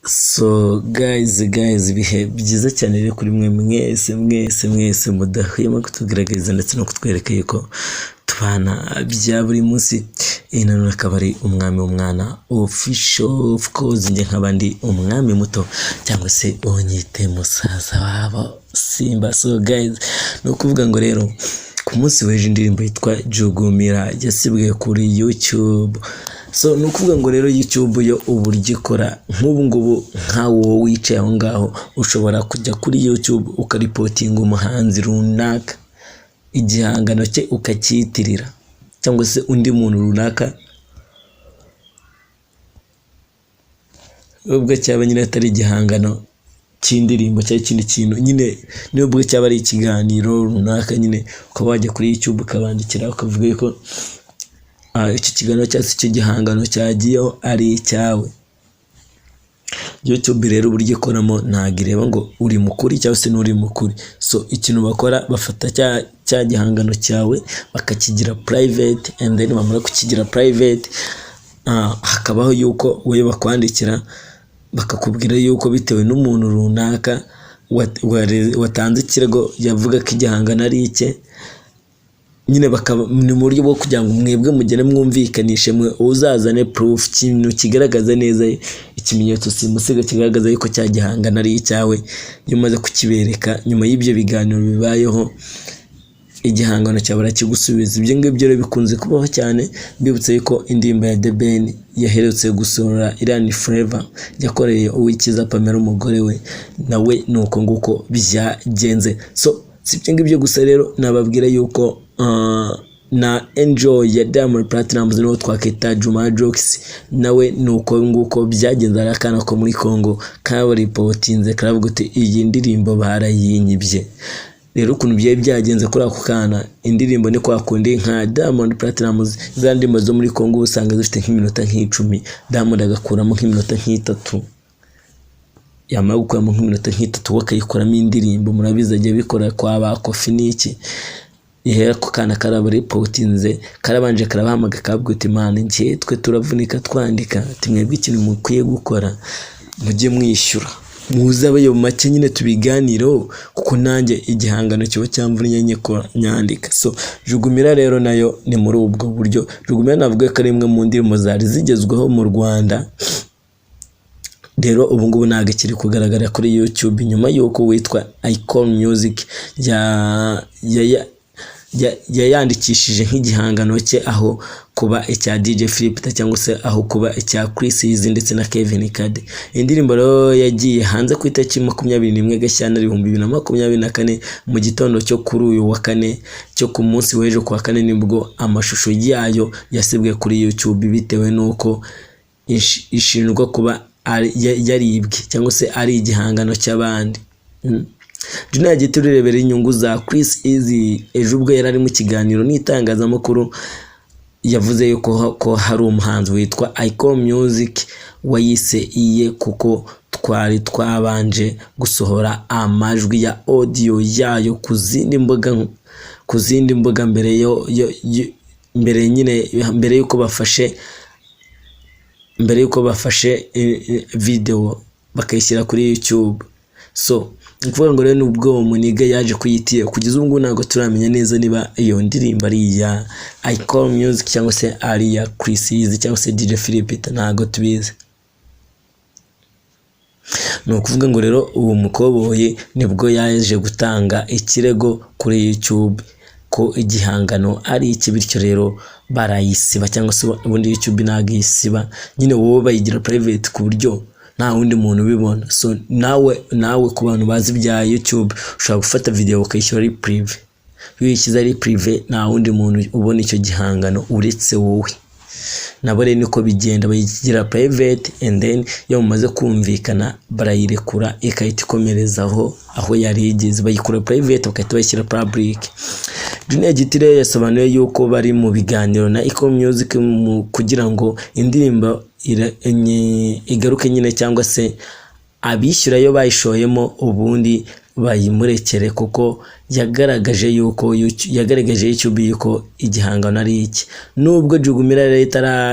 So guys ibihe byiza cyane rero kuri mwe mwese mudahwema kutugaragariza ndetse no kutwereka yuko tubana bya buri munsi. None akaba ari umwami w'umwana official, of course nje nk'abandi umwami muto cyangwa se onyite musaza wabo Simba. So guys, no kuvuga ngo rero ku munsi w'ejo indirimbo yitwa Jugumila yasibwe kuri YouTube. So nukuvuga ngo rero YouTube yo uburyo ikora nk'ubu ngubu nkawo wicaye aho ngaho ushobora kujya kuri YouTube ukaripotinga umuhanzi runaka, igihangano cye ukacyitirira cyangwa se undi muntu runaka, ubwo cyaba nyine atari igihangano cy'indirimbo cyangwa ikindi kintu, nyine nubwo cyaba ari ikiganiro runaka, nyine ukaba wajya kuri YouTube ukabandikira ukavuga yuko iki kiganiro cyangwa se icyo gihangano cyagiyeho ari icyawe. YouTube rero uburyo ikoramo ntabwo ireba ngo uri mukuri cyangwa se n'uri mukuri. So ikintu bakora bafata cya gihangano cyawe bakakigira private, and then bamara kukigira private hakabaho yuko wowe bakwandikira bakakubwira yuko bitewe n'umuntu runaka watanze ikirego yavuga ko igihangano ari icye, nyine ni mu buryo bwo kugira ngo mwebwe mugene mwumvikanishe, mwe uzazane proof, kintu kigaragaza neza, ikimenyetso simusiga kigaragaza yuko cya gihangano ari icyawe. Iyo umaze kukibereka nyuma y'ibyo biganiro bibayeho, igihangano cyawe barakigusubiza. Ibyo ngibyo rero bikunze kubaho cyane. Mbibutse yuko indirimbo ya The Ben yaherutse gusohora Iran Flavor yakoreye Uwikiza Pamela umugore we, nawe nuko nguko byagenze. So sibyo ngibyo gusa rero nababwira yuko na Enjoy ya Diamond Platnumz no twakita Juma Jokes, nawe nuko nguko byagenze. Arakana ko muri Congo kaba reportinze karavuga uti iyi ndirimbo barayinyibye. Rero ukuntu byagenze kuri ako kana, indirimbo ni kwa kundi nka Diamond Platnumz zandimo zo muri Congo usanga zifite nk'iminota nk'icumi, Diamond agakuramo nk'iminota nk'itatu, yamara gukuramo nk'iminota nk'itatu wakayikoramo indirimbo. Murabiza agiye bikora kwa ba Kofi niki. Ihera ko kana karabareportinze karabanje karabahamaga kabwo uti man ngiye twe turavunika twandika ati mwebwe ikintu mukwiye gukora mujye mwishyura muza abayo make nyine tubiganiro, kuko nanjye igihangano cyo cyamvunye nyeko nyandika. So Jugumila rero nayo ni muri ubwo buryo. Jugumila navuga ko ari imwe mu ndirimbo zari zigezweho mu Rwanda. Rero ubu ngubu ntabwo kiri kugaragara kuri YouTube nyuma y'uko witwa Icon Music yayandikishije nk'igihangano cye, aho kuba icya DJ Philip cyangwa se aho kuba icya Chris ndetse na Kevin Kade. Indirimbo rero yagiye hanze ku itariki 21 Gashyantare 2024 mu gitondo cyo kuri uyu wa kane, cyo ku munsi w'ejo kwa kane, nibwo amashusho yayo yasibwe kuri YouTube bitewe nuko ishinjwa kuba yaribwe cyangwa se ari igihangano cy'abandi. Juna yagiye turebera inyungu za Chris ejo ubwo yari ari mu kiganiro n'itangazamakuru, yavuze yuko ko hari umuhanzi witwa Icon Music wayise iye, kuko twari twabanje gusohora amajwi ya audio yayo ku zindi mbuga mbere yuko bafashe video bakayishyira kuri YouTube. So ukuvuga ngo rero nubwo Muniga yaje kuyitiye, kugeza ubu ntabwo turamenya neza niba iyo ndirimbo ari ya Icon Music cyangwa se ari ya Chris cyangwa se DJ Philip, ntabwo tubizi. No kuvuga ngo rero uwo mukoboye nibwo yaje gutanga ikirego kuri YouTube ko igihangano ari iki, bityo rero barayisiba cyangwa se ubundi YouTube ntabwo isiba, nyine wowe bayigira private ku buryo nta wundi muntu ubibona. So nawe ku bantu bazi bya YouTube ushobora gufata video ukayishyira ari prive, wishyize ari prive nta wundi muntu ubona icyo gihangano uretse wowe. Nabo rero niko bigenda, bayigira private, and then iyo mumaze kumvikana barayirekura ikahita ikomerezaho aho yari igeze. Bayikura private bakahita bayishyira public. Junior Gitire yasobanuye yuko bari mu biganiro na Icon Music kugira ngo indirimbo igaruke nyine, cyangwa se abishyura yo bayishoyemo ubundi bayimurekere kuko yagaragaje YouTube yuko igihangano ari iki. Nubwo Jugumila rero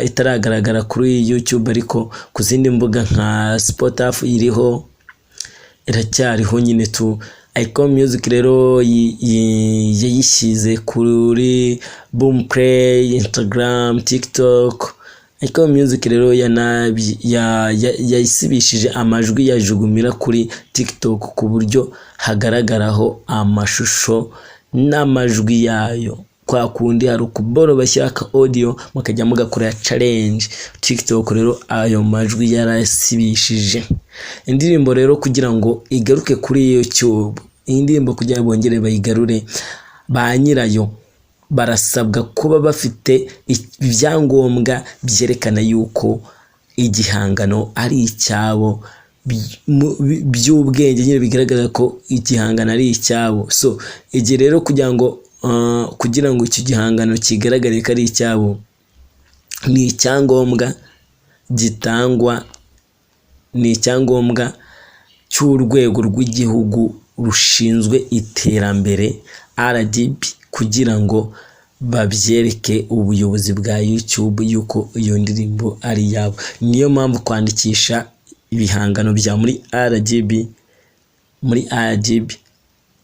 itaragaragara kuri YouTube ariko ku zindi mbuga nka Spotify iriho, iracyariho nyine tu. Icon Music rero yayishyize kuri Boomplay, Instagram, TikTok. Icon Music rero yayisibishije amajwi ya Jugumila kuri TikTok ku buryo hagaragaraho amashusho n'amajwi yayo. Kwa kundi hari ukuboro bashyira ka audio mukajya mugakora challenge. TikTok rero ayo majwi yarasibishije. Indirimbo rero kugira ngo igaruke kuri YouTube, indirimbo kugira ngo bongere bayigarure, ba nyirayo barasabwa kuba bafite ibyangombwa byerekana yuko igihangano ari icyabo, by'ubwenge nyine bigaragara ko igihangano ari icyabo. So igihe rero kugira ngo iki gihangano kigaragare ko ari icyabo, ni icyangombwa gitangwa, ni icyangombwa cy'urwego rw'igihugu rushinzwe iterambere RDB, kugira ngo babyereke ubuyobozi bwa YouTube yuko iyo ndirimbo ari yabo. Niyo mpamvu kwandikisha ibihangano bya muri RGB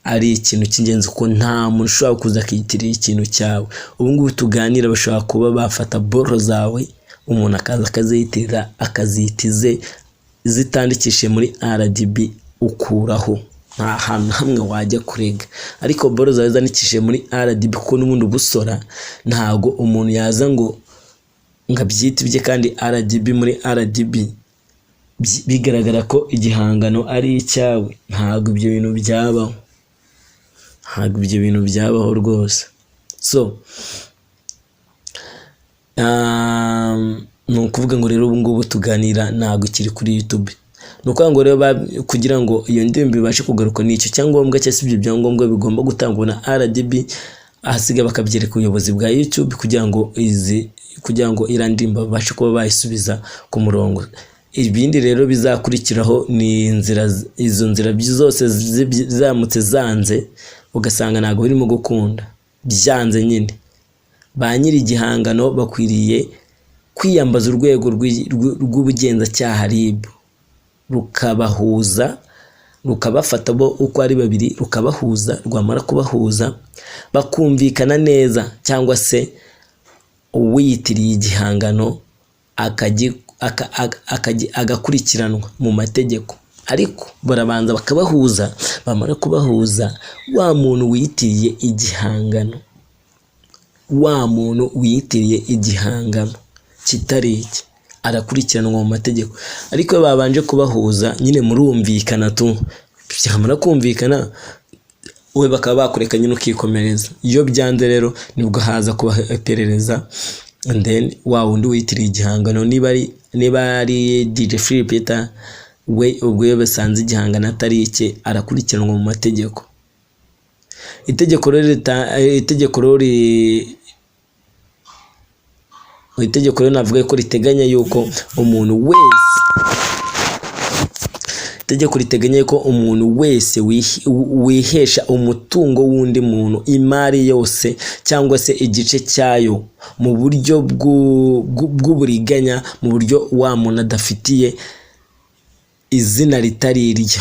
ari ikintu cy'ingenzi, ko nta muntu ushobora kuza akiyitirira ikintu cyawe. Ubu ngubu tuganira bashobora kuba bafata boro zawe, umuntu akaza akaziyitirira, akazitize zitandikishe muri RGB, ukuraho nta hantu hamwe wajya kurega. Ariko boro zawe zandikishe muri RGB kuko n'ubundi busora, ntago umuntu yaza ngo ngabyite ibye kandi RGB muri RGB bigaragara ko igihangano ari icyawe. Ntago ibyo bintu byabaho, ntago ibyo bintu byabaho rwose. So nukuvuga ngo rero ubu ngubu tuganira ntago kiri kuri YouTube. Nuko ngo rero kugira ngo iyo ndirimbo ibashe kugaruka n'icyo cyangombwa cyase ibyo byangombwa bigomba gutangwa na RGB, ahasiga bakabyereka ubuyobozi bwa YouTube kugira ngo irandirimbo babashe kuba bayisubiza ku murongo. Ibindi rero bizakurikiraho ni izo nzira zose zamutse zanze, ugasanga ntago birimo gukunda, byanze nyine. Ba nyiri igihangano bakwiriye kwiyambaza urwego rw'ubugenzacyaha RIB, rukabahuza, rukabafata bo uko ari babiri, rukabahuza. Rwamara kubahuza bakumvikana neza, cyangwa se uwiyitiriye igihangano agakurikiranwa mu mategeko. Ariko barabanza bakabahuza, bamara kubahuza, wa muntu wiyitiriye igihangano kitari iki arakurikiranwa mu mategeko. Ariko babanje kubahuza nyine murumvikana tu, byamara kumvikana we bakaba bakureka nyine ukikomereza. Iyo byanze rero nibwo haza kuba iperereza, and then wa wundi witiriye igihangano niba ari DJ Free Peter, we ubwo iyo basanze igihangano atari iki arakurikiranwa mu mategeko. Itegeko rero navuga ko riteganya yuko umuntu wese wihesha umutungo w'undi muntu, imari yose cyangwa se igice cyayo mu buryo bw'uburiganya, mu buryo wa muntu adafitiye izina ritari irye,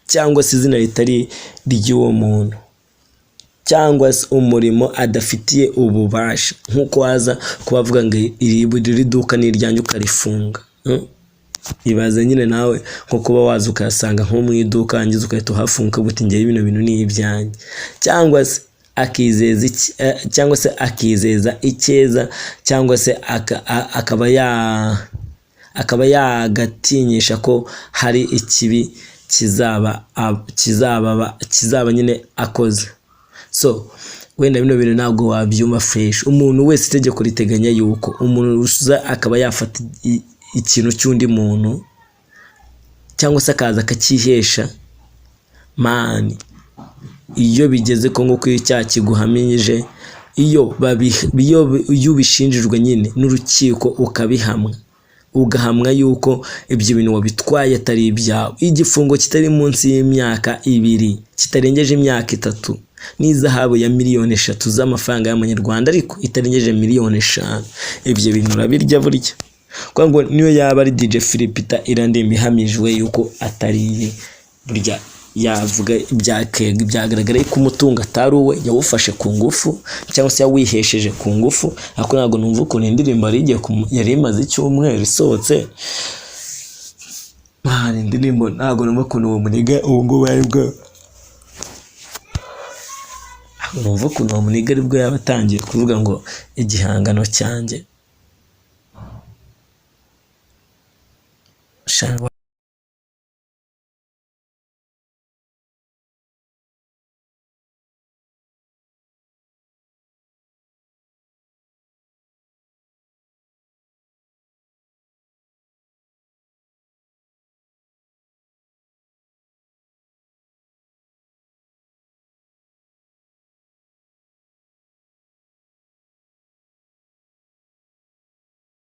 cyangwa se izina ritari ry'uwo muntu, cyangwa se umurimo adafitiye ububasha. Nkuko waza kubavuga ngo iri duka ni iryanjye ukarifunga. Ibaze nyine nawe nko kuba waza ukasanga nko mu iduka angize ukahita uhafunga buti ngiye bino bintu ni ibyanjye, cyangwa se akizeza icyeza, cyangwa se akaba yagatinyisha ko hari ikibi kizaba nyine akoze. So wenda bino bintu ntabwo wabyumva fresh. Umuntu wese itegeko riteganya yuko umuntu uza akaba yafata ikintu cy'undi muntu, cyangwa se akaza akakihesha, mani iyo bigeze ko ngo kw'icyaha kiguhamije, iyo ubishinjijwe nyine n'urukiko ukabihamwa, ugahamwa yuko ibyo bintu wabitwaye atari ibyawe, igifungo kitari munsi y'imyaka 2 kitarengeje imyaka 3 n'izahabu ya miliyoni 3 z'amafaranga y'amanyarwanda ariko itarengeje miliyoni 5. Ibyo bintu urabirya burya kwa ngo niyo yaba ari DJ Philipita irandimba ihamijwe yuko atari burya yavuga ibyakega byagaragara ko umutungo atari uwe yawufashe ku ngufu cyangwa se yawihesheje ku ngufu. Ako ntago numva ukuntu indirimbo yari imaze icyumweru isohotse. Indirimbo ntago numva ukuntu uwo muniga ubu ngubu aribwo numva ukuntu uwo muniga aribwo yabatangiye kuvuga ngo igihangano cyanjye